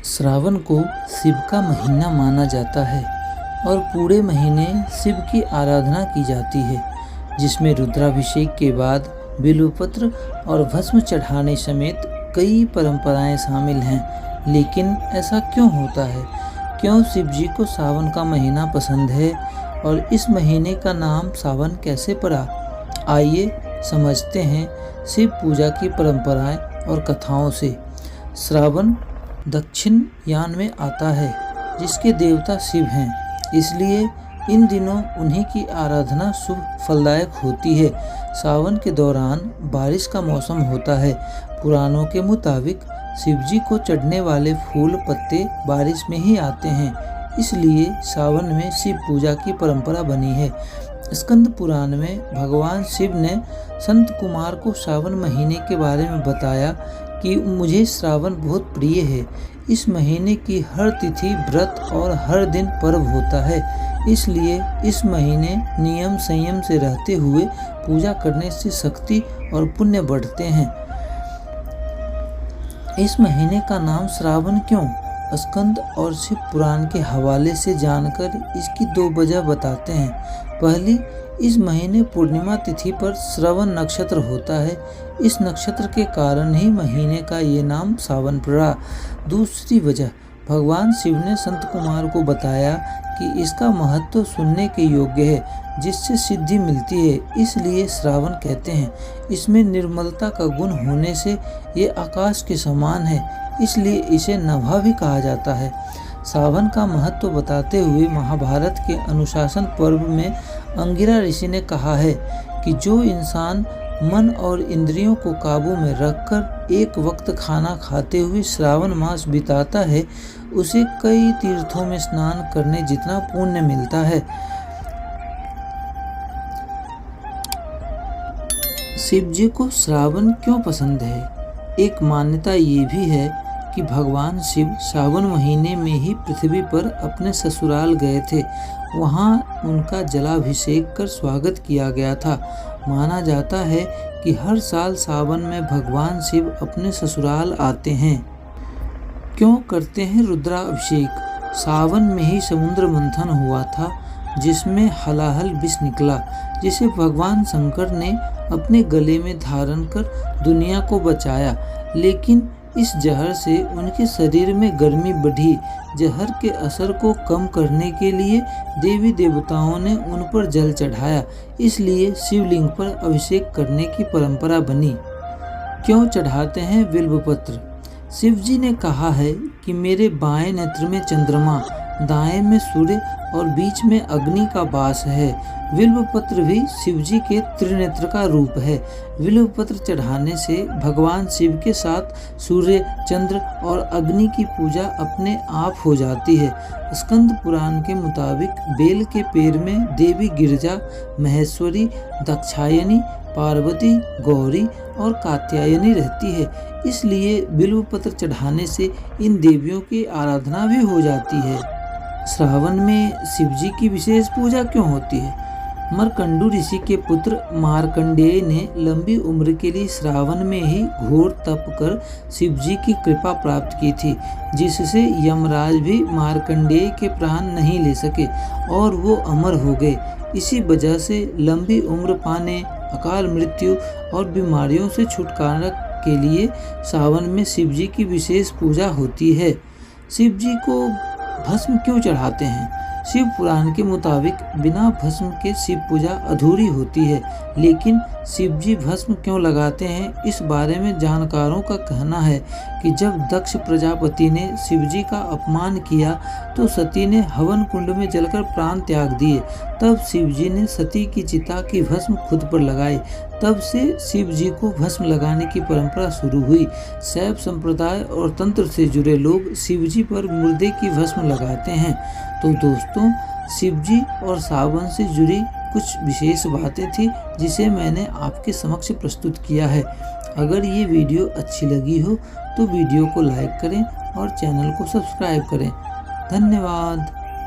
श्रावण को शिव का महीना माना जाता है और पूरे महीने शिव की आराधना की जाती है, जिसमें रुद्राभिषेक के बाद बिल्वपत्र और भस्म चढ़ाने समेत कई परंपराएं शामिल हैं। लेकिन ऐसा क्यों होता है? क्यों शिव जी को सावन का महीना पसंद है और इस महीने का नाम सावन कैसे पड़ा? आइए समझते हैं शिव पूजा की परंपराएं और कथाओं से। श्रावण दक्षिण यान में आता है, जिसके देवता शिव हैं, इसलिए इन दिनों उन्हीं की आराधना शुभ फलदायक होती है। सावन के दौरान बारिश का मौसम होता है। पुराणों के मुताबिक शिव जी को चढ़ने वाले फूल पत्ते बारिश में ही आते हैं, इसलिए सावन में शिव पूजा की परंपरा बनी है। स्कंद पुराण में भगवान शिव ने संत कुमार को सावन महीने के बारे में बताया कि मुझे श्रावण बहुत प्रिय है। इस महीने की हर तिथि व्रत और हर दिन पर्व होता है, इसलिए इस महीने नियम संयम से रहते हुए पूजा करने से शक्ति और पुण्य बढ़ते हैं। इस महीने का नाम श्रावण क्यों? स्कंद और शिव पुराण के हवाले से जानकर इसकी दो वजह बताते हैं। पहली, इस महीने पूर्णिमा तिथि पर श्रवण नक्षत्र होता है। इस नक्षत्र के कारण ही महीने का ये नाम सावन पड़ा। दूसरी वजह, भगवान शिव ने संत कुमार को बताया कि इसका महत्व सुनने के योग्य है, जिससे सिद्धि मिलती है, इसलिए श्रावण कहते हैं। इसमें निर्मलता का गुण होने से ये आकाश के समान है, इसलिए इसे नभा भी कहा जाता है। सावन का महत्व बताते हुए महाभारत के अनुशासन पर्व में अंगिरा ऋषि ने कहा है कि जो इंसान मन और इंद्रियों को काबू में रखकर एक वक्त खाना खाते हुए श्रावण मास बिताता है, उसे कई तीर्थों में स्नान करने जितना पुण्य मिलता है। शिव जी को श्रावण क्यों पसंद है? एक मान्यता ये भी है कि भगवान शिव सावन महीने में ही पृथ्वी पर अपने ससुराल गए थे। वहाँ उनका जलाभिषेक कर स्वागत किया गया था। माना जाता है कि हर साल सावन में भगवान शिव अपने ससुराल आते हैं। क्यों करते हैं रुद्राभिषेक? सावन में ही समुद्र मंथन हुआ था, जिसमें हलाहल विष निकला, जिसे भगवान शंकर ने अपने गले में धारण कर दुनिया को बचाया। लेकिन इस जहर से उनके शरीर में गर्मी बढ़ी। जहर के असर को कम करने के लिए देवी देवताओं ने उन पर जल चढ़ाया, इसलिए शिवलिंग पर अभिषेक करने की परंपरा बनी। क्यों चढ़ाते हैं बिल्वपत्र? शिव जी ने कहा है कि मेरे बाएं नेत्र में चंद्रमा, दाएं में सूर्य और बीच में अग्नि का वास है। बिल्वपत्र भी शिव जी के त्रिनेत्र का रूप है। बिल्वपत्र चढ़ाने से भगवान शिव के साथ सूर्य, चंद्र और अग्नि की पूजा अपने आप हो जाती है। स्कंद पुराण के मुताबिक बेल के पेड़ में देवी गिरजा, महेश्वरी, दाक्षायणी, पार्वती, गौरी और कात्यायनी रहती है, इसलिए बिल्वपत्र चढ़ाने से इन देवियों की आराधना भी हो जाती है। श्रावण में शिव जी की विशेष पूजा क्यों होती है? मरकंडू ऋषि के पुत्र मार्कंडेय ने लंबी उम्र के लिए श्रावण में ही घोर तप कर शिव जी की कृपा प्राप्त की थी, जिससे यमराज भी मार्कंडेय के प्राण नहीं ले सके और वो अमर हो गए। इसी वजह से लंबी उम्र पाने, अकाल मृत्यु और बीमारियों से छुटकारा के लिए सावन में शिव जी की विशेष पूजा होती है। शिव जी को भस्म क्यों चढ़ाते हैं? शिव पुराण के मुताबिक बिना भस्म के शिव पूजा अधूरी होती है। लेकिन शिव जी भस्म क्यों लगाते हैं, इस बारे में जानकारों का कहना है कि जब दक्ष प्रजापति ने शिव जी का अपमान किया तो सती ने हवन कुंड में जलकर प्राण त्याग दिए। तब शिव जी ने सती की चिता की भस्म खुद पर लगाई। तब से शिव जी को भस्म लगाने की परंपरा शुरू हुई। शैव संप्रदाय और तंत्र से जुड़े लोग शिव जी पर मुर्दे की भस्म लगाते हैं। तो दोस्तों, शिव जी और सावन से जुड़ी कुछ विशेष बातें थी, जिसे मैंने आपके समक्ष प्रस्तुत किया है। अगर ये वीडियो अच्छी लगी हो तो वीडियो को लाइक करें और चैनल को सब्सक्राइब करें। धन्यवाद।